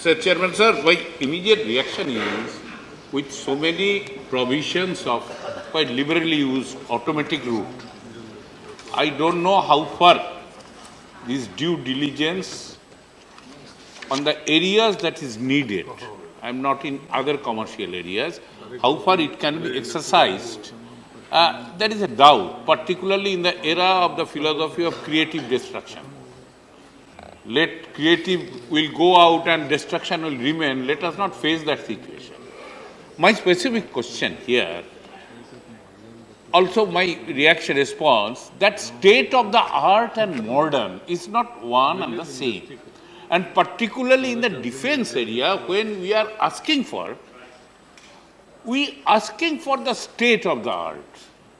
Mr. Chairman, sir, my immediate reaction is, with so many provisions of quite liberally used automatic route, I don't know how far this due diligence on the areas that is needed. I am not in other commercial areas. How far it can be exercised, there is a doubt, particularly in the era of the philosophy of creative destruction. Let creative will go out and destruction will remain. Let us not face that situation. My specific question here, also my reaction response, that state of the art and modern is not one and the same. And particularly in the defense area, when we are asking for the state of the art,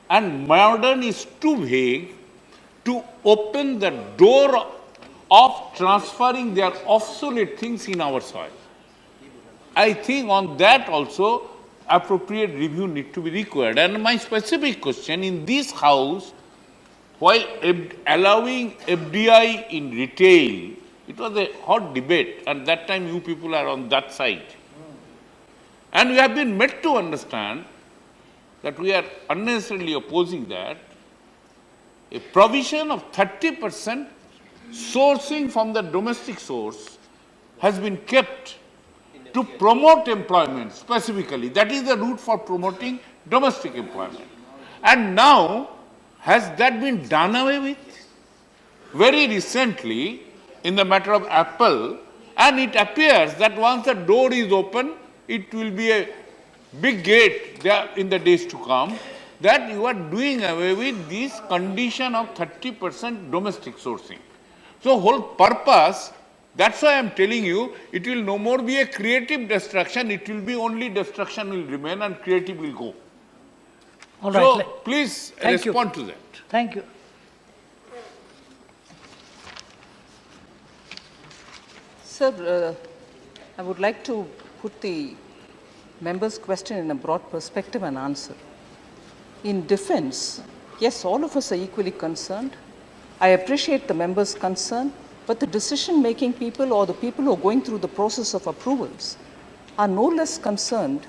and modern is too vague to open the door of transferring their obsolete things in our soil. I think on that also appropriate review need to be required. And my specific question in this House, while allowing FDI in retail, it was a hot debate, and that time you people are on that side. And we have been made to understand that we are unnecessarily opposing that. A provision of 30% sourcing from the domestic source has been kept to promote employment specifically. That is the route for promoting domestic employment. And now, has that been done away with? Very recently, in the matter of Apple, and it appears that once the door is open, it will be a big gate there in the days to come, that you are doing away with this condition of 30% domestic sourcing. So whole purpose, that's why I am telling you, it will no more be a creative destruction, it will be only destruction will remain and creative will go. All right. So please respond to that. Thank you. Sir, I would like to put the member's question in a broad perspective and answer. In defense, yes, all of us are equally concerned. I appreciate the member's concern, but the decision-making people or the people who are going through the process of approvals are no less concerned,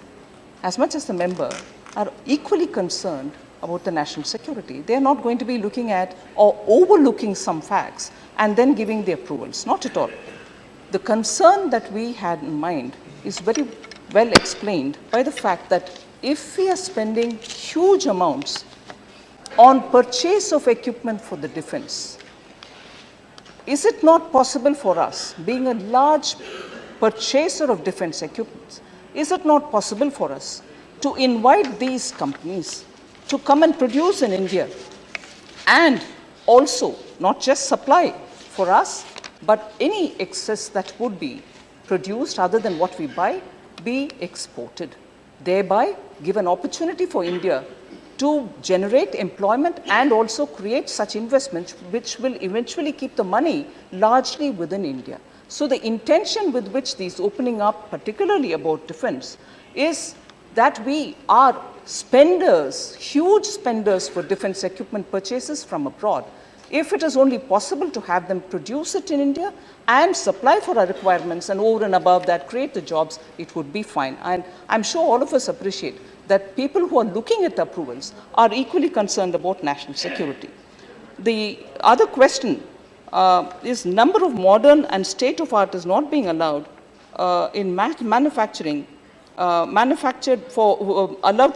as much as the member, are equally concerned about the national security. They are not going to be looking at or overlooking some facts and then giving the approvals, not at all. The concern that we had in mind is very well explained by the fact that if we are spending huge amounts on purchase of equipment for the defense, is it not possible for us, being a large purchaser of defense equipment, is it not possible for us to invite these companies to come and produce in India and also not just supply for us, but any excess that would be produced other than what we buy be exported, thereby give an opportunity for India to generate employment and also create such investments which will eventually keep the money largely within India. So the intention with which these opening up, particularly about defense, is that we are spenders, huge spenders for defense equipment purchases from abroad. If it is only possible to have them produce it in India and supply for our requirements and over and above that create the jobs, it would be fine. And I'm sure all of us appreciate that people who are looking at approvals are equally concerned about national security. The other question is number of modern and state-of-art is not being allowed in manufacturing, allowed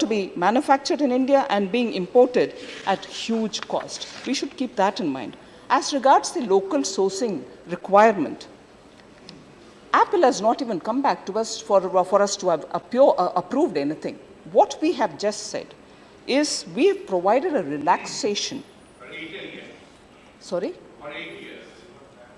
to be manufactured in India and being imported at huge cost. We should keep that in mind. As regards the local sourcing requirement, Apple has not even come back to us for us to have approved anything. What we have just said is we have provided a relaxation. Sorry?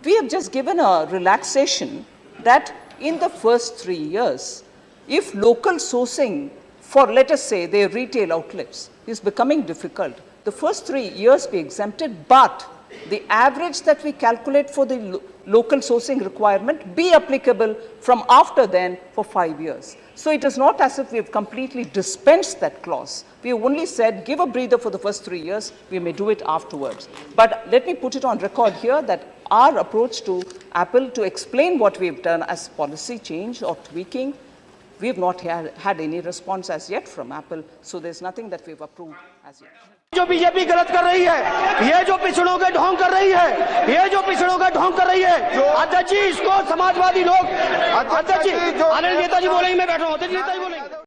We have just given a relaxation that in the first 3 years, if local sourcing for, let us say, their retail outlets is becoming difficult, the first 3 years be exempted, but the average that we calculate for the local sourcing requirement be applicable from after then for 5 years. So it is not as if we have completely dispensed that clause. We have only said give a breather for the first 3 years, we may do it afterwards. But let me put it on record here that our approach to Apple to explain what we have done as policy change or tweaking, we have not had any response as yet from Apple, so there's nothing that we have approved as yet. जो BJP गलत कर रही है, ये जो पिछड़ों के ढोंग कर रही है, ये जो पिछड़ों का ढोंग कर रही है, अध्यक्ष जी इसको समाजवादी लोग, अध्यक्ष जी, आनंद नेताजी बोलेंगे, मैं बैठ रहा हूँ, अध्यक्ष नेताजी बोलेंगे।